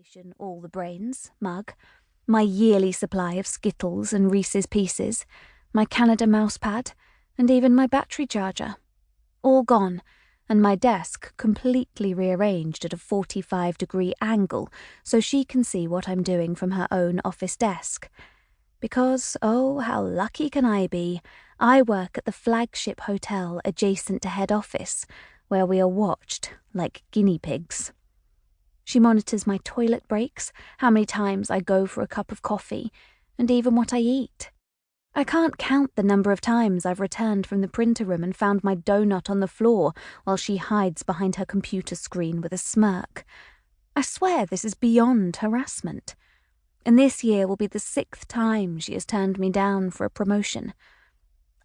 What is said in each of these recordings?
PlayStation All the Brains mug, my yearly supply of Skittles and Reese's Pieces, my Canada mousepad, and even my battery charger. All gone, and my desk completely rearranged at a 45-degree angle so she can see what I'm doing from her own office desk. Because, oh, how lucky can I be, I work at the flagship hotel adjacent to head office, where we are watched like guinea pigs. She monitors my toilet breaks, how many times I go for a cup of coffee, and even what I eat. I can't count the number of times I've returned from the printer room and found my donut on the floor while she hides behind her computer screen with a smirk. I swear this is beyond harassment. And this year will be the 6th time she has turned me down for a promotion.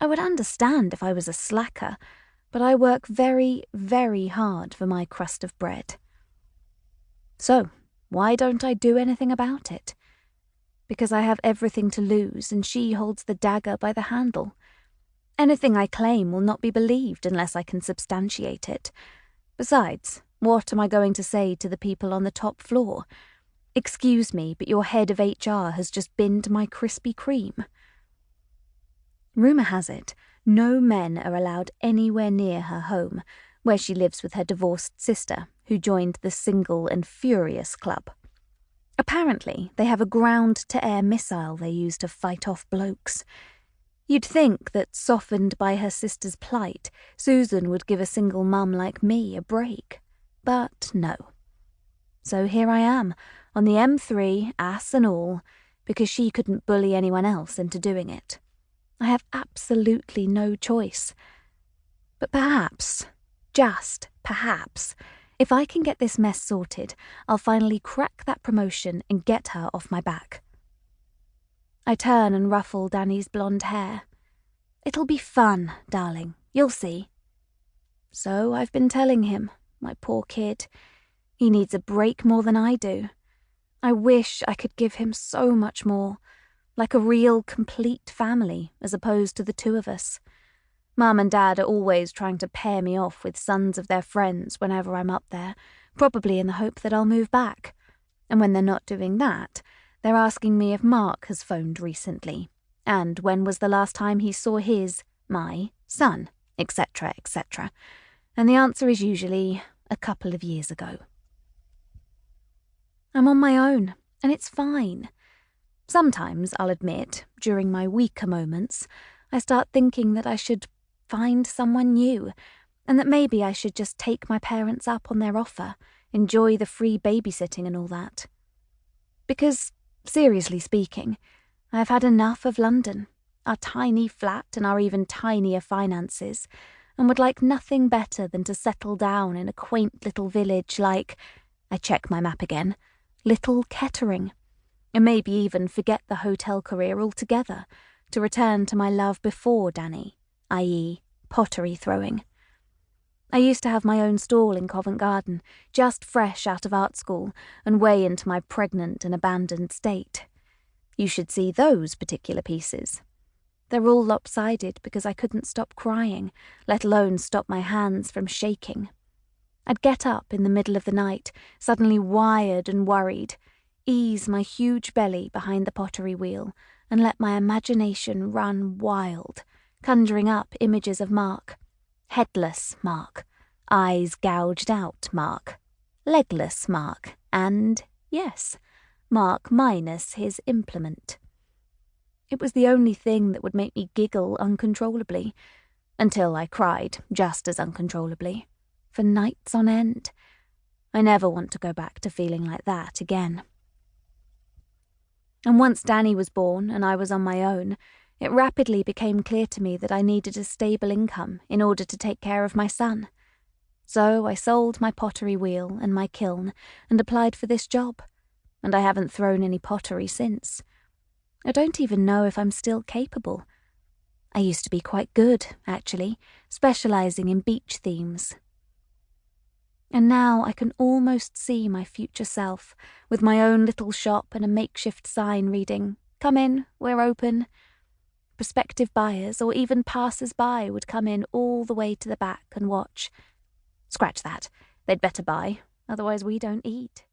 I would understand if I was a slacker, but I work very, very hard for my crust of bread. So, why don't I do anything about it? Because I have everything to lose and she holds the dagger by the handle. Anything I claim will not be believed unless I can substantiate it. Besides, what am I going to say to the people on the top floor? Excuse me, but your head of HR has just binned my Krispy Kreme. Rumour has it, no men are allowed anywhere near her home, where she lives with her divorced sister, who joined the Single and Furious Club. Apparently, they have a ground-to-air missile they use to fight off blokes. You'd think that, softened by her sister's plight, Susan would give a single mum like me a break. But no. So here I am, on the M3, ass and all, because she couldn't bully anyone else into doing it. I have absolutely no choice. But perhaps, just perhaps, if I can get this mess sorted, I'll finally crack that promotion and get her off my back. I turn and ruffle Danny's blonde hair. It'll be fun, darling, you'll see. So I've been telling him, my poor kid. He needs a break more than I do. I wish I could give him so much more, like a real, complete family, as opposed to the two of us. Mum and Dad are always trying to pair me off with sons of their friends whenever I'm up there, probably in the hope that I'll move back. And when they're not doing that, they're asking me if Mark has phoned recently, and when was the last time he saw my son, etc., etc. And the answer is usually a couple of years ago. I'm on my own, and it's fine. Sometimes, I'll admit, during my weaker moments, I start thinking that I should find someone new, and that maybe I should just take my parents up on their offer, enjoy the free babysitting and all that. Because, seriously speaking, I've had enough of London, our tiny flat and our even tinier finances, and would like nothing better than to settle down in a quaint little village like, I check my map again, Little Kettering, and maybe even forget the hotel career altogether to return to my love before Danny, i.e. pottery throwing. I used to have my own stall in Covent Garden, just fresh out of art school and way into my pregnant and abandoned state. You should see those particular pieces. They're all lopsided because I couldn't stop crying, let alone stop my hands from shaking. I'd get up in the middle of the night, suddenly wired and worried, ease my huge belly behind the pottery wheel, and let my imagination run wild, conjuring up images of Mark. Headless Mark, eyes gouged out Mark, legless Mark, and, yes, Mark minus his implement. It was the only thing that would make me giggle uncontrollably, until I cried just as uncontrollably, for nights on end. I never want to go back to feeling like that again. And once Danny was born and I was on my own, it rapidly became clear to me that I needed a stable income in order to take care of my son. So I sold my pottery wheel and my kiln and applied for this job, and I haven't thrown any pottery since. I don't even know if I'm still capable. I used to be quite good, actually, specialising in beach themes. And now I can almost see my future self, with my own little shop and a makeshift sign reading, "Come in, we're open." Prospective buyers or even passers-by would come in all the way to the back and watch. Scratch that. They'd better buy, otherwise we don't eat.